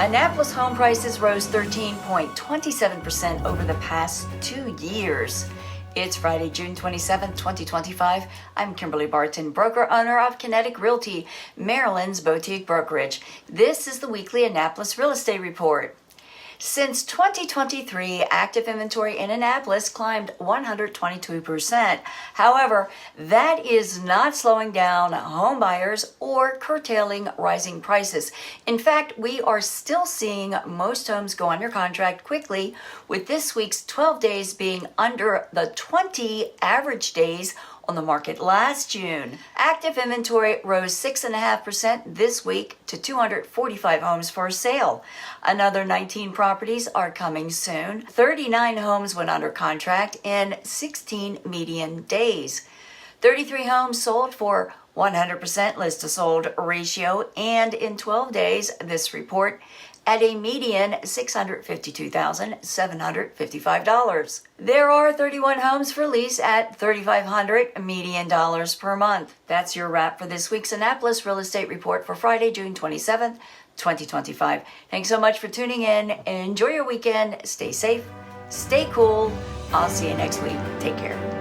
Annapolis home prices rose 13.27% over the past 2 years. It's Friday, June 27, 2025. I'm Kimberly Barton, broker owner of Kinetic Realty, Maryland's boutique brokerage. This is the weekly Annapolis Real Estate Report. Since 2023, active inventory in Annapolis climbed 122%. However, that is not slowing down home buyers or curtailing rising prices. In fact, we are still seeing most homes go under contract quickly, with this week's 12 days being under the 20 average days on the market last June. Active inventory rose 6.5% this week to 245 homes for sale. Another 19 properties are coming soon. 39 homes went under contract in 16 median days. 33 homes sold for 100% list to sold ratio, and in 12 days, this report at a median $652,755. There are 31 homes for lease at $3,500 median dollars per month. That's your wrap for this week's Annapolis Real Estate Report for Friday, June 27th, 2025. Thanks so much for tuning in. Enjoy your weekend. Stay safe. Stay cool. I'll see you next week. Take care.